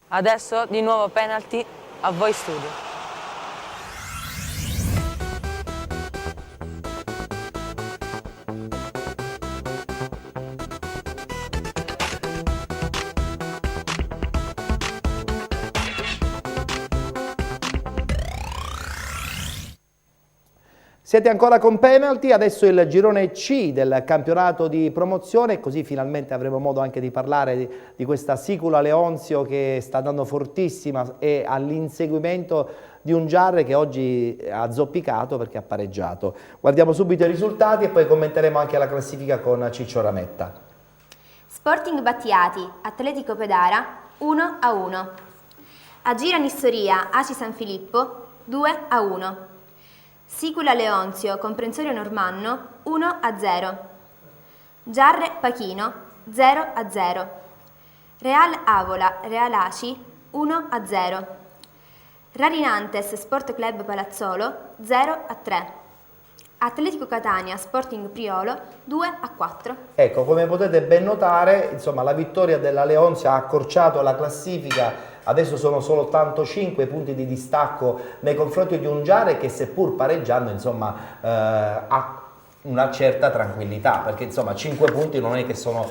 Adesso di nuovo penalty, a voi studio. Siete ancora con penalty, adesso il girone C del campionato di promozione, così finalmente avremo modo anche di parlare di questa Sicula Leonzio che sta andando fortissima e all'inseguimento di un Giarre che oggi ha zoppicato perché ha pareggiato. Guardiamo subito i risultati e poi commenteremo anche la classifica con Ciccio Rametta. Sporting Battiati, Atletico Pedara 1-1. Agira Nissoria, Aci San Filippo 2-1. Sicula Leonzio, Comprensorio Normanno 1-0. Giarre Pachino 0-0. Real Avola, Real Aci 1-0. Rarinantes Sport Club Palazzolo 0-3. Atletico Catania, Sporting Priolo 2-4. Ecco, come potete ben notare, insomma, la vittoria della Leonzia ha accorciato la classifica. Adesso sono solo 85 punti di distacco nei confronti di un Giarre che, seppur pareggiando, insomma, ha una certa tranquillità, perché insomma 5 punti non è che sono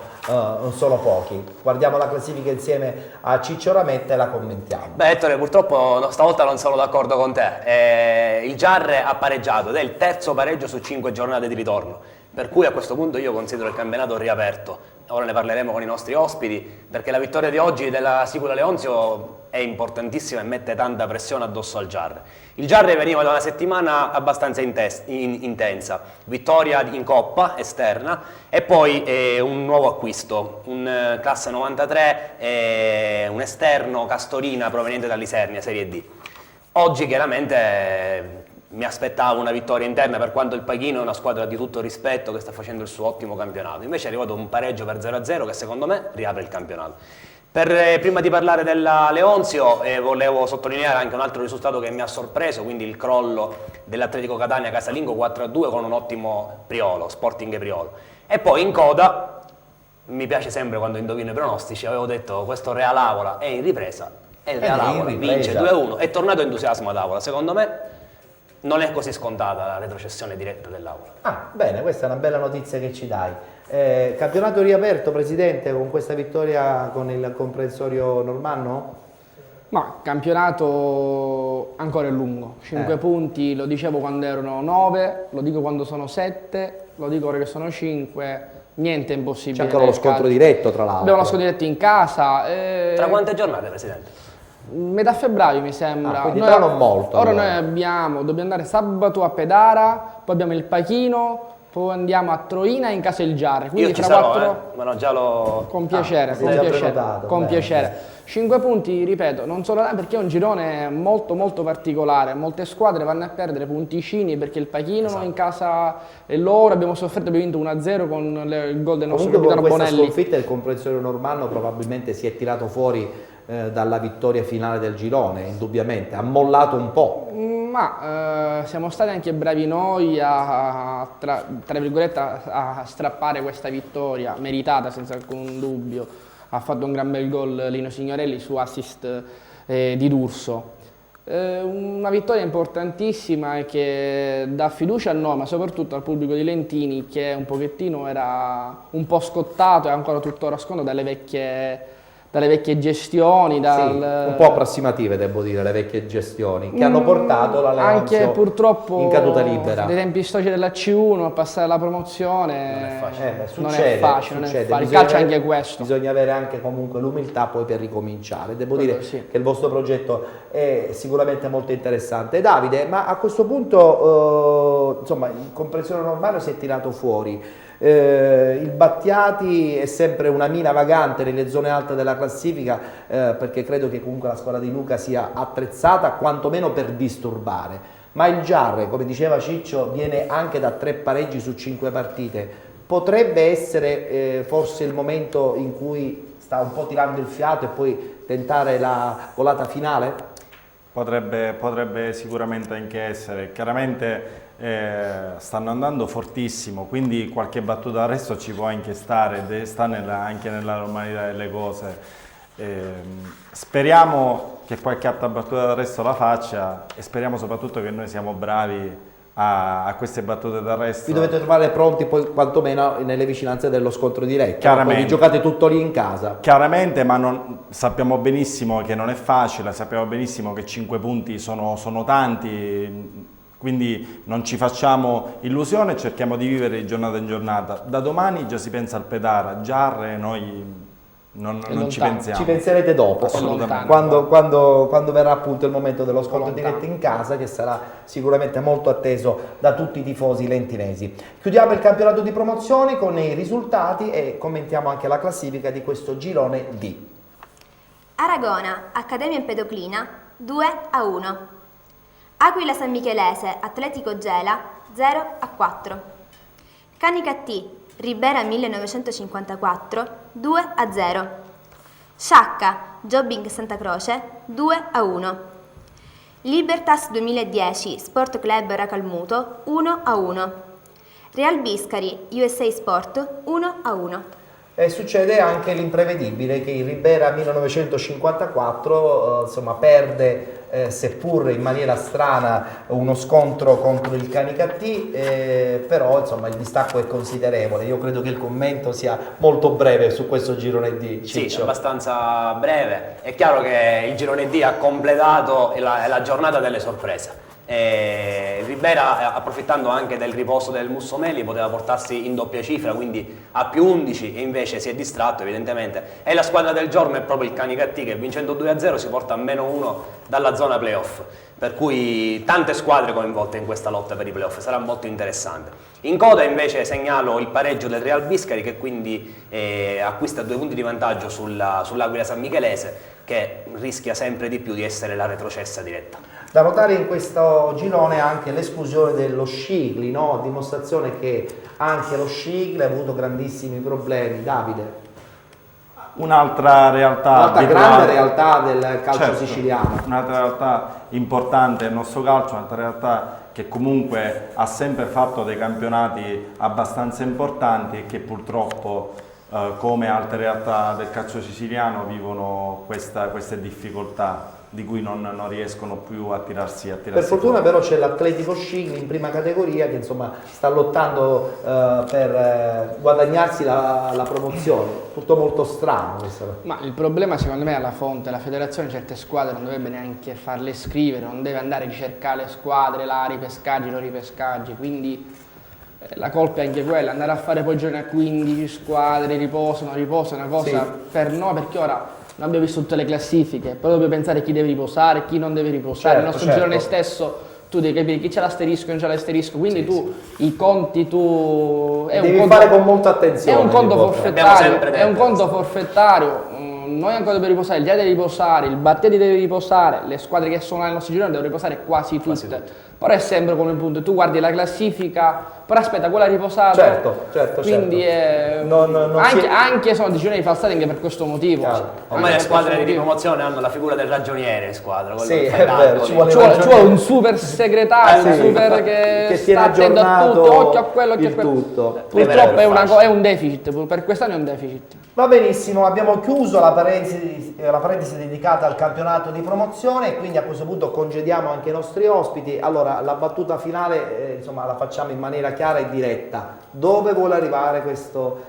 pochi. Guardiamo la classifica insieme a Ciccio Rametta e la commentiamo. Beh, Ettore, purtroppo stavolta non sono d'accordo con te. Il Giarre ha pareggiato ed è il terzo pareggio su 5 giornate di ritorno, per cui a questo punto io considero il campionato riaperto. Ora ne parleremo con i nostri ospiti, perché la vittoria di oggi della Sicula Leonzio è importantissima e mette tanta pressione addosso al Giarre. Il Giarre veniva da una settimana abbastanza intensa, vittoria in Coppa esterna e poi un nuovo acquisto, un classe 93 e un esterno Castorina proveniente dall'Isernia, Serie D. Oggi chiaramente mi aspettavo una vittoria interna, per quanto il Pachino è una squadra di tutto rispetto che sta facendo il suo ottimo campionato. Invece è arrivato un pareggio per 0-0 che secondo me riapre il campionato. Prima di parlare della Leonzio volevo sottolineare anche un altro risultato che mi ha sorpreso, quindi il crollo dell'Atletico Catania casalingo 4-2 con un ottimo Priolo, Sporting Priolo. E poi in coda, mi piace sempre quando indovino i pronostici, avevo detto questo Real Avola è in ripresa e il Real Avola vince 2-1, è tornato entusiasmo ad Avola, secondo me. Non è così scontata la retrocessione diretta dell'Avola. Ah, bene, questa è una bella notizia che ci dai. Campionato riaperto, Presidente, con questa vittoria con il comprensorio Normanno? Ma campionato ancora è lungo, 5 punti, lo dicevo quando erano 9, lo dico quando sono 7, lo dico ora che sono 5, niente è impossibile. C'è ancora lo scontro diretto tra l'altro. Abbiamo lo scontro diretto in casa. Tra quante giornate, Presidente? Metà febbraio mi sembra. Quindi noi, non molto. Ora noi dobbiamo andare sabato a Pedara, poi abbiamo il Pachino, poi andiamo a Troina in casa il Giarre. Quindi io ci fra sarò, 4... ma no, già l'ho... Con piacere, con già piacere, prenotato, con bene. piacere. 5 punti, ripeto, non solo perché è un girone molto molto particolare, molte squadre vanno a perdere punticini perché il Pachino in casa è loro, abbiamo sofferto, abbiamo vinto 1-0 con il gol del nostro Comunque capitano con questa Bonelli. sconfitta il comprensorio Normanno probabilmente si è tirato fuori dalla vittoria finale del girone, indubbiamente, ha mollato un po'. Ma siamo stati anche bravi noi tra virgolette, a strappare questa vittoria, meritata senza alcun dubbio. Ha fatto un gran bel gol Lino Signorelli su assist di D'Urso. Una vittoria importantissima e che dà fiducia a noi, ma soprattutto al pubblico di Lentini, che un pochettino era un po' scottato e ancora tuttora sconto dalle vecchie gestioni, un po' approssimative devo dire, le vecchie gestioni che hanno portato la Leonzio anche purtroppo in caduta libera. Dei tempi storici della C1 a passare alla promozione non è facile, succede. Il calcio è anche questo. Bisogna avere anche comunque l'umiltà poi per ricominciare. Devo dire che il vostro progetto è sicuramente molto interessante. Davide, ma a questo punto insomma il comprensorio Normanno si è tirato fuori. Il Battiati è sempre una mina vagante nelle zone alte della classifica perché credo che comunque la squadra di Luca sia attrezzata quantomeno per disturbare, ma il Giarre, come diceva Ciccio, viene anche da 3 pareggi su 5 partite. Potrebbe essere forse il momento in cui sta un po' tirando il fiato e poi tentare la volata finale? Potrebbe sicuramente anche essere. Chiaramente stanno andando fortissimo, quindi qualche battuta d'arresto ci può anche stare, sta anche nella normalità delle cose. Speriamo che qualche altra battuta d'arresto la faccia e speriamo soprattutto che noi siamo bravi a queste battute d'arresto. Vi dovete trovare pronti poi quantomeno nelle vicinanze dello scontro diretto. Chiaramente. Quindi giocate tutto lì in casa. Chiaramente, ma sappiamo benissimo che non è facile, sappiamo benissimo che 5 punti sono tanti, quindi non ci facciamo illusione e cerchiamo di vivere di giornata in giornata. Da domani già si pensa al Pedara, Giarre, noi non ci pensiamo. Ci penserete dopo, Assolutamente. quando verrà appunto il momento dello scontro diretto in casa, che sarà sicuramente molto atteso da tutti i tifosi lentinesi. Chiudiamo il campionato di promozione con i risultati e commentiamo anche la classifica di questo girone D. Aragona, Accademia Empedoclina 2-1. Aquila San Michelese, Atletico Gela 0-4. Canicattì, Ribera 1954 2-0. Sciacca, Jobbing Santa Croce 2-1. Libertas 2010 Sport Club Racalmuto 1-1. Real Biscari USA Sport 1-1. E succede anche l'imprevedibile che il Ribera 1954 insomma, perde, seppur in maniera strana, uno scontro contro il Canicattì, però insomma, il distacco è considerevole. Io credo che il commento sia molto breve su questo girone D. Sì, Ciccio. abbastanza breve. È chiaro che il girone D ha completato la giornata delle sorprese. Ribera, approfittando anche del riposo del Mussomeli, poteva portarsi in doppia cifra, quindi a più 11, e invece si è distratto evidentemente. E la squadra del giorno è proprio il Canicattì, che vincendo 2-0 si porta a -1 dalla zona playoff, per cui tante squadre coinvolte in questa lotta per i playoff, sarà molto interessante. In coda invece segnalo il pareggio del Real Biscari, che quindi acquista 2 punti di vantaggio sull'Aquila San Michelese, che rischia sempre di più di essere la retrocessa diretta. Da notare in questo girone anche l'esclusione dello Scicli, no? Dimostrazione che anche lo Scicli ha avuto grandissimi problemi. Davide? Un'altra realtà, Un'altra grande realtà del calcio certo, siciliano. Un'altra realtà importante del nostro calcio, un'altra realtà che comunque ha sempre fatto dei campionati abbastanza importanti e che purtroppo, come altre realtà del calcio siciliano, vivono queste difficoltà di cui non riescono più a tirarsi Per fortuna fuori. però c'è l'Atletico Scicli in prima categoria che insomma sta lottando per guadagnarsi la promozione. Tutto molto strano questo. Ma il problema secondo me è alla fonte, la federazione certe squadre non dovrebbe neanche farle scrivere, non deve andare a ricercare le squadre, là, ripescaggi, non ripescaggi, quindi la colpa è anche quella, andare a fare poi giorni a 15 squadre, riposo, è una cosa Sì. per noi, perché ora non abbiamo visto tutte le classifiche, però dobbiamo pensare chi deve riposare, chi non deve riposare. Certo, Il nostro certo. girone stesso tu devi capire chi c'è l'asterisco e non c'è l'asterisco, quindi i conti tu... Devi fare con molta attenzione. È un conto Nicola. Abbiamo forfettario, sempre è un detto. conto forfettario. Noi ancora dobbiamo riposare, il Dia deve riposare, il Battetti deve riposare, le squadre che sono nel nostro girone devono riposare quasi tutte. Però è sempre come punto, tu guardi la classifica, però aspetta, quella riposata. Certo. Quindi anche sono decisioni falsate anche per questo motivo. Chiaro. Ormai le squadre di promozione hanno la figura del ragioniere in squadra. quello Sì, che fa è i vero, calcoli. ci vuole- Ci vuole un super segretario, Sì, un super che tiene sta attento a aggiornato tutto, occhio a quello, occhio a il quello. tutto. Purtroppo È vero, è un deficit, per quest'anno è un deficit. Va benissimo, abbiamo chiuso la parentesi dedicata al campionato di promozione e quindi a questo punto congediamo anche i nostri ospiti. Allora, la battuta finale insomma, la facciamo in maniera chiara e diretta. Dove vuole arrivare questo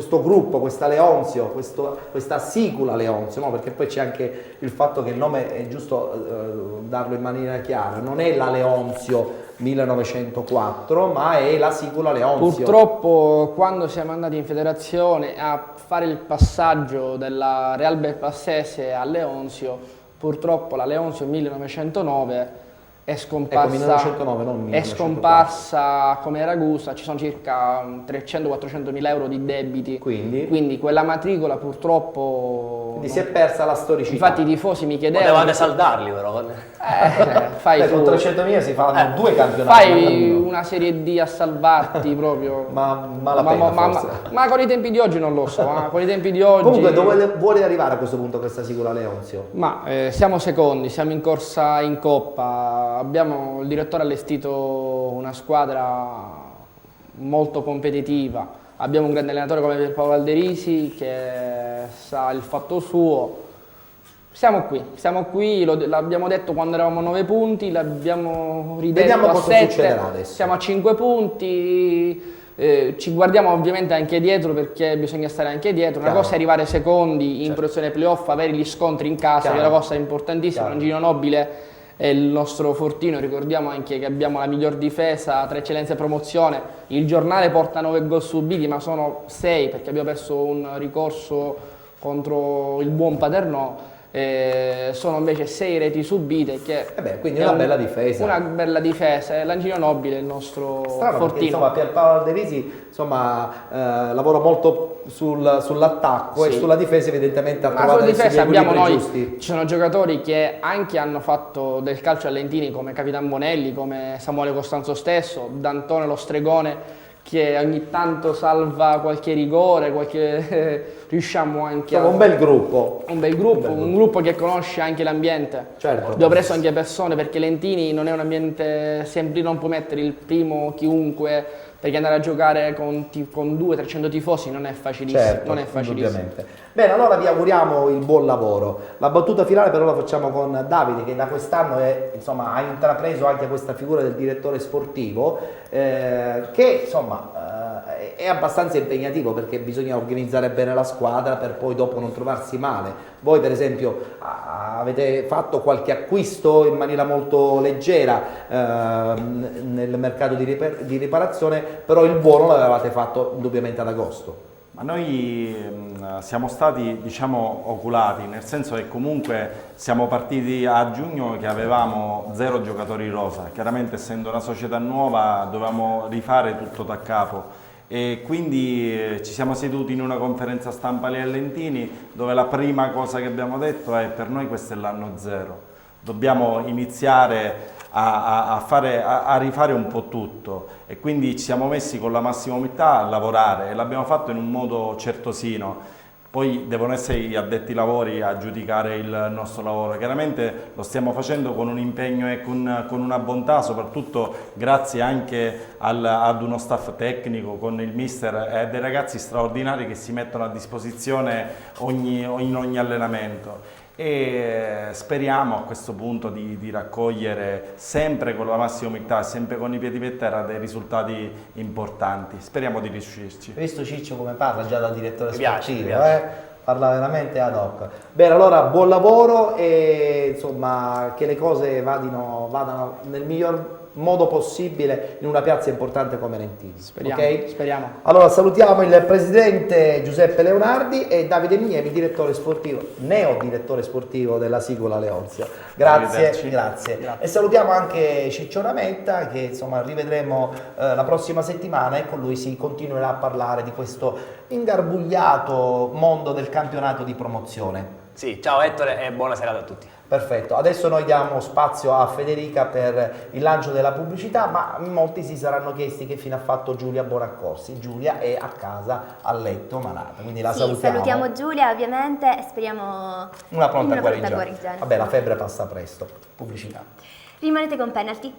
gruppo, questa Leonzio, questa sicula Leonzio, no? Perché poi c'è anche il fatto che il nome è giusto darlo in maniera chiara, non è la Leonzio 1904, ma è la sicula Leonzio. Purtroppo quando siamo andati in federazione a fare il passaggio della Real Belpassese a Leonzio, purtroppo la Leonzio 1909 è scomparsa, Ecco, 1909, non è 1904. scomparsa come Ragusa, ci sono circa 300-400 mila euro di debiti, Quindi quella matricola purtroppo... si è persa la storicità. Infatti i tifosi mi chiedevano... Potevate saldarli però. fai Beh, con tu, 300.000 si fanno 2 campionati. fai una serie D a salvarti proprio... ma la pena forse. ma con i tempi di oggi non lo so, con i tempi di oggi... Comunque dove vuole arrivare a questo punto questa sicula Leonzio? Ma siamo secondi, siamo in corsa in Coppa, il direttore ha allestito una squadra molto competitiva, abbiamo un grande allenatore come Pierpaolo Alderisi che sa il fatto suo. Siamo qui, l'abbiamo detto quando eravamo a 9 punti, l'abbiamo ridetto Vediamo a cosa 7, succederà adesso. siamo a 5 punti, ci guardiamo ovviamente anche dietro perché bisogna stare anche dietro. Una Chiaro. cosa è arrivare secondi in posizione playoff, avere gli scontri in casa, che è una cosa importantissima. Angino Nobile è il nostro fortino, ricordiamo anche che abbiamo la miglior difesa tra eccellenza e promozione. Il giornale porta 9 gol subiti, ma sono 6 perché abbiamo perso un ricorso contro il buon Paternò. Sono invece 6 reti subite che quindi è una bella difesa. Una bella difesa, l'Angino Nobile è il nostro Strano perché, fortino. insomma, Pierpaolo Alderisi lavora molto sull'attacco e sulla difesa evidentemente ha Ma trovato sulla adesso difesa gli abbiamo equilibri noi, giusti. ci sono giocatori che anche hanno fatto del calcio a Lentini come Capitan Bonelli, come Samuele Costanzo stesso, D'Antone lo stregone che ogni tanto salva qualche rigore, riusciamo anche Insomma, un bel gruppo. un gruppo che conosce anche l'ambiente. Certo. Abbiamo preso anche persone perché Lentini non è un ambiente semplice, non puoi mettere il primo chiunque, perché andare a giocare con 200-300 tifosi non è facilissimo. Certo, non è facilissimo. indubbiamente. Bene, allora vi auguriamo il buon lavoro. La battuta finale però la facciamo con Davide che da quest'anno ha intrapreso anche questa figura del direttore sportivo che è abbastanza impegnativo perché bisogna organizzare bene la squadra per poi dopo non trovarsi male. Voi per esempio avete fatto qualche acquisto in maniera molto leggera nel mercato di riparazione, però il buono l'avevate fatto indubbiamente ad agosto. Ma noi siamo stati, diciamo, oculati, nel senso che comunque siamo partiti a giugno che avevamo 0 giocatori rosa. Chiaramente essendo una società nuova dovevamo rifare tutto da capo e quindi ci siamo seduti in una conferenza stampa lì a Lentini dove la prima cosa che abbiamo detto è: per noi questo è l'anno 0, dobbiamo iniziare a rifare un po' tutto, e quindi ci siamo messi con la massima umiltà a lavorare e l'abbiamo fatto in un modo certosino. Poi devono essere gli addetti ai lavori a giudicare il nostro lavoro. Chiaramente lo stiamo facendo con un impegno e con una bontà, soprattutto grazie anche ad uno staff tecnico, con il mister e dei ragazzi straordinari che si mettono a disposizione in ogni allenamento. E speriamo a questo punto di raccogliere sempre con la massima umiltà, sempre con i piedi per terra, dei risultati importanti. Speriamo di riuscirci. Hai visto Ciccio come parla già da direttore Mi piace, sportivo? mi piace. Parla veramente ad hoc. Bene, allora buon lavoro e insomma che le cose vadano nel miglior modo possibile in una piazza importante come Lentini. Speriamo, Ok? speriamo. Allora salutiamo il presidente Giuseppe Leonardi e Davide Mievi, direttore sportivo, neo direttore sportivo della Sigola Leonzio. Grazie, grazie. E salutiamo anche Ciccio Rametta che insomma rivedremo la prossima settimana e con lui si continuerà a parlare di questo ingarbugliato mondo del campionato di promozione. Sì, ciao Ettore e buona serata a tutti. Perfetto, adesso noi diamo spazio a Federica per il lancio della pubblicità, ma molti si saranno chiesti che fine ha fatto Giulia Bonaccorsi. Giulia è a casa a letto malata, quindi la salutiamo. Salutiamo Giulia ovviamente e speriamo Una pronta in guarigione. Vabbè, la febbre passa presto. Pubblicità. Rimanete con Penalty.